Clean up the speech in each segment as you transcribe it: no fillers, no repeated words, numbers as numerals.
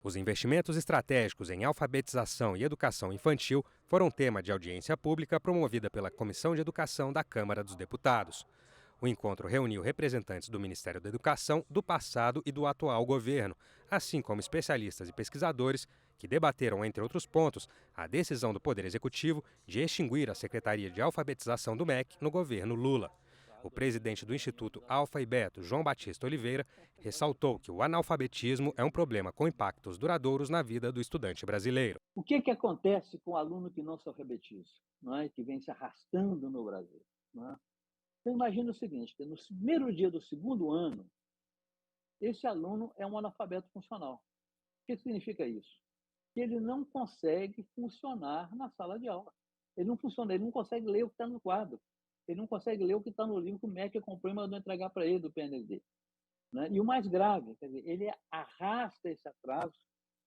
Os investimentos estratégicos em alfabetização e educação infantil foram tema de audiência pública promovida pela Comissão de Educação da Câmara dos Deputados. O encontro reuniu representantes do Ministério da Educação, do passado e do atual governo, assim como especialistas e pesquisadores que debateram, entre outros pontos, a decisão do Poder Executivo de extinguir a Secretaria de Alfabetização do MEC no governo Lula. O presidente do Instituto Alfa e Beto, João Batista Oliveira, ressaltou que o analfabetismo é um problema com impactos duradouros na vida do estudante brasileiro. O que acontece com o aluno que não se alfabetiza, não é? Que vem se arrastando no Brasil? Não é? Então, imagina o seguinte, que no primeiro dia do segundo ano, esse aluno é um analfabeto funcional. O que significa isso? Que ele não consegue funcionar na sala de aula. Ele não funciona, ele não consegue ler o que está no quadro. Ele não consegue ler o que está no livro que o MEC comprou e mandou entregar para ele do PNLD. Né? E o mais grave, quer dizer, ele arrasta esse atraso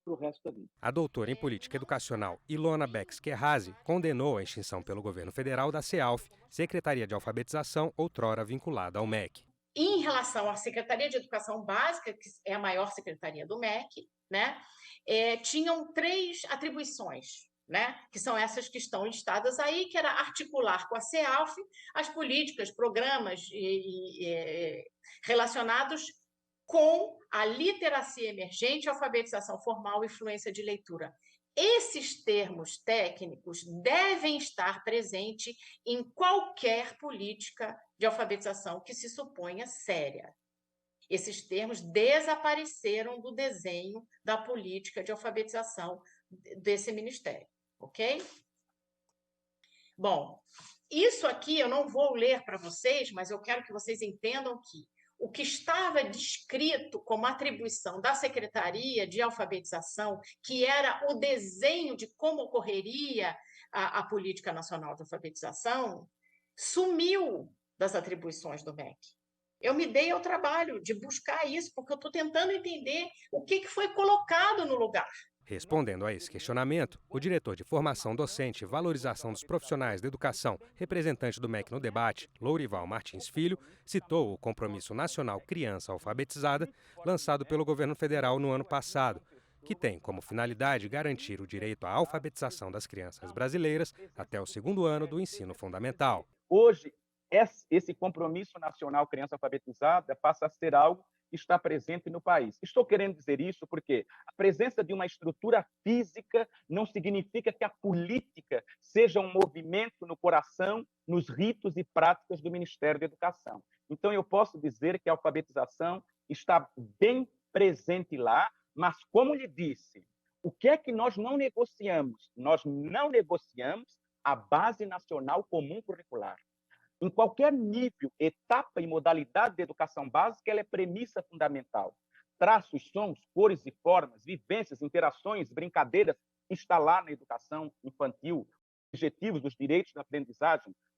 para o resto da vida. A doutora em política educacional Ilona Bex-Querrazi condenou a extinção pelo governo federal da CEALF, Secretaria de Alfabetização, outrora vinculada ao MEC. Em relação à Secretaria de Educação Básica, que é a maior secretaria do MEC, né, tinham 3 atribuições, né, que são essas que estão listadas aí, que era articular com a CEALF as políticas, programas relacionados com a literacia emergente, alfabetização formal e fluência de leitura. Esses termos técnicos devem estar presentes em qualquer política de alfabetização que se suponha séria. Esses termos desapareceram do desenho da política de alfabetização desse ministério, ok? Bom, isso aqui eu não vou ler para vocês, mas eu quero que vocês entendam que o que estava descrito como atribuição da Secretaria de Alfabetização, que era o desenho de como ocorreria a Política Nacional de Alfabetização, sumiu das atribuições do MEC. Eu me dei ao trabalho de buscar isso, porque eu estou tentando entender o que foi colocado no lugar. Respondendo a esse questionamento, o diretor de Formação Docente e Valorização dos Profissionais da Educação, representante do MEC no debate, Lourival Martins Filho, citou o Compromisso Nacional Criança Alfabetizada, lançado pelo governo federal no ano passado, que tem como finalidade garantir o direito à alfabetização das crianças brasileiras até o 2º ano do ensino fundamental. Hoje, esse Compromisso Nacional Criança Alfabetizada passa a ser algo que está presente no país. Estou querendo dizer isso porque a presença de uma estrutura física não significa que a política seja um movimento no coração, nos ritos e práticas do Ministério da Educação. Então, eu posso dizer que a alfabetização está bem presente lá, mas, como lhe disse, o que é que nós não negociamos? Nós não negociamos a Base Nacional Comum Curricular. Em qualquer nível, etapa e modalidade de educação básica, ela é premissa fundamental. Traços, sons, cores e formas, vivências, interações, brincadeiras, está lá na educação infantil. Objetivos dos direitos da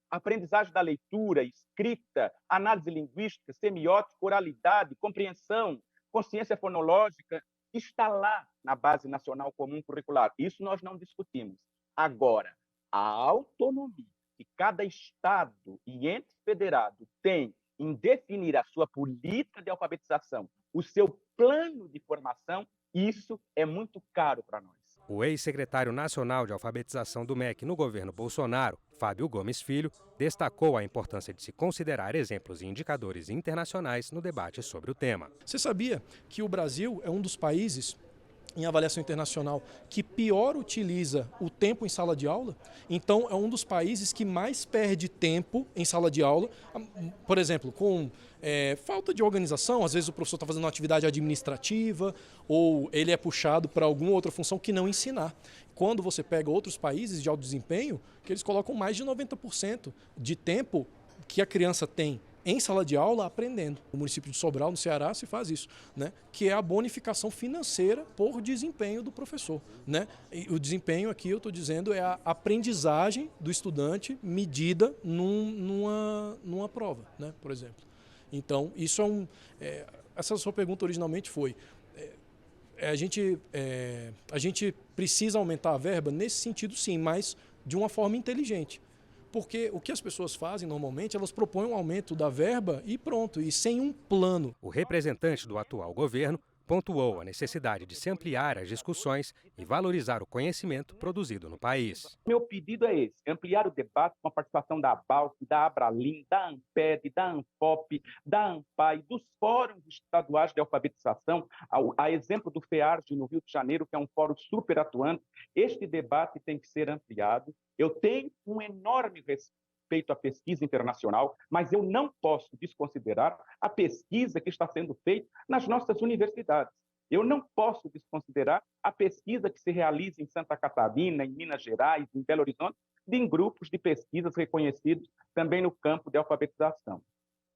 aprendizagem da leitura, escrita, análise linguística, semiótica, oralidade, compreensão, consciência fonológica, está lá na Base Nacional Comum Curricular. Isso nós não discutimos. Agora, a autonomia que cada Estado e ente federado tem em definir a sua política de alfabetização, o seu plano de formação, isso é muito caro para nós. O ex-secretário nacional de alfabetização do MEC no governo Bolsonaro, Fábio Gomes Filho, destacou a importância de se considerar exemplos e indicadores internacionais no debate sobre o tema. Você sabia que o Brasil é um dos países em avaliação internacional que pior utiliza o tempo em sala de aula? Então, é um dos países que mais perde tempo em sala de aula, por exemplo, com falta de organização. Às vezes o professor está fazendo uma atividade administrativa ou ele é puxado para alguma outra função que não ensinar. Quando você pega outros países de alto desempenho, que eles colocam mais de 90% de tempo que a criança tem em sala de aula aprendendo. No município de Sobral, no Ceará, se faz isso, né? Que é a bonificação financeira por desempenho do professor, né? E o desempenho aqui, eu estou dizendo, é a aprendizagem do estudante medida numa prova, né? Por exemplo. Então, isso essa sua pergunta originalmente foi, a gente precisa aumentar a verba nesse sentido sim, mas de uma forma inteligente. Porque o que as pessoas fazem normalmente, elas propõem um aumento da verba e pronto, e sem um plano. O representante do atual governo pontuou a necessidade de se ampliar as discussões e valorizar o conhecimento produzido no país. Meu pedido é esse: ampliar o debate com a participação da ABALC, da Abralim, da ANPED, da ANFOP, da ANPAI, dos fóruns estaduais de alfabetização, a exemplo do FEARJ no Rio de Janeiro, que é um fórum super atuante. Este debate tem que ser ampliado. Eu tenho um enorme respeito à pesquisa internacional, mas eu não posso desconsiderar a pesquisa que está sendo feita nas nossas universidades. Eu não posso desconsiderar a pesquisa que se realiza em Santa Catarina, em Minas Gerais, em Belo Horizonte, em grupos de pesquisas reconhecidos também no campo de alfabetização.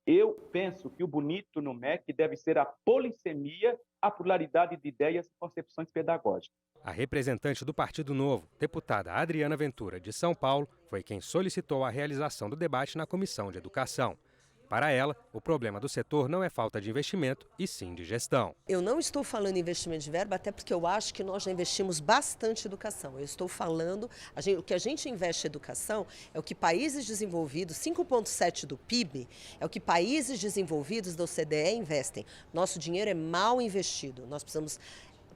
Eu penso que o bonito no MEC deve ser a polissemia, a pluralidade de ideias e concepções pedagógicas. A representante do Partido Novo, deputada Adriana Ventura, de São Paulo, foi quem solicitou a realização do debate na Comissão de Educação. Para ela, o problema do setor não é falta de investimento, e sim de gestão. Eu não estou falando em investimento de verba, até porque eu acho que nós já investimos bastante em educação. Eu estou falando, o que a gente investe em educação é o que países desenvolvidos, 5,7% do PIB, é o que países desenvolvidos da OCDE investem. Nosso dinheiro é mal investido. Nós precisamos,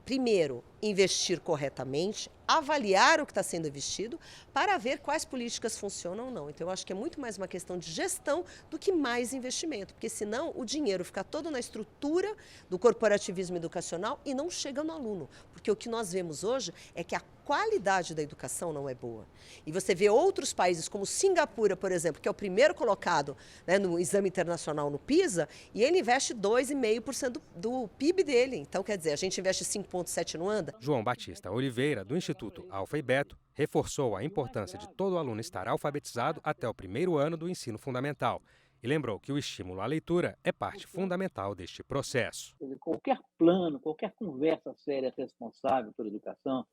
primeiro, investir corretamente, avaliar o que está sendo investido para ver quais políticas funcionam ou não. Então, eu acho que é muito mais uma questão de gestão do que mais investimento, porque senão o dinheiro fica todo na estrutura do corporativismo educacional e não chega no aluno. Porque o que nós vemos hoje é que a qualidade da educação não é boa. E você vê outros países como Singapura, por exemplo, que é o primeiro colocado, né, no exame internacional no PISA, e ele investe 2,5% do PIB dele. Então, quer dizer, a gente investe 5,7%, não anda? João Batista Oliveira, do Instituto Alfa e Beto, reforçou a importância de todo aluno estar alfabetizado até o primeiro ano do ensino fundamental e lembrou que o estímulo à leitura é parte fundamental deste processo. Qualquer plano, qualquer conversa séria, responsável pela educação,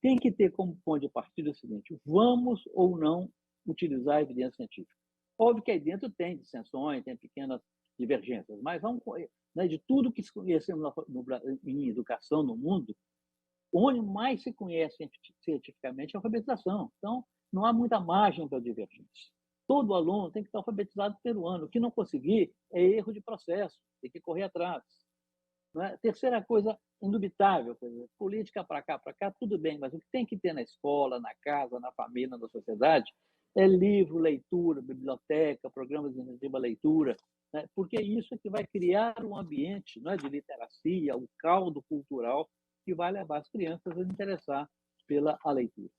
tem que ter como ponto de partida o seguinte: vamos ou não utilizar a evidência científica? Óbvio que aí dentro tem dissensões, tem pequenas divergências, mas vamos, né, de tudo que se conhece em educação no mundo, onde mais se conhece cientificamente é a alfabetização. Então, não há muita margem para divergência. Todo aluno tem que estar alfabetizado pelo ano. O que não conseguir é erro de processo, tem que correr atrás. Não é? Terceira coisa indubitável, política para cá, tudo bem, mas o que tem que ter na escola, na casa, na família, na sociedade, é livro, leitura, biblioteca, programas de incentivo à leitura, né? Porque isso é que vai criar um ambiente, não é, de literacia, um caldo cultural que vai levar as crianças a se interessar pela leitura.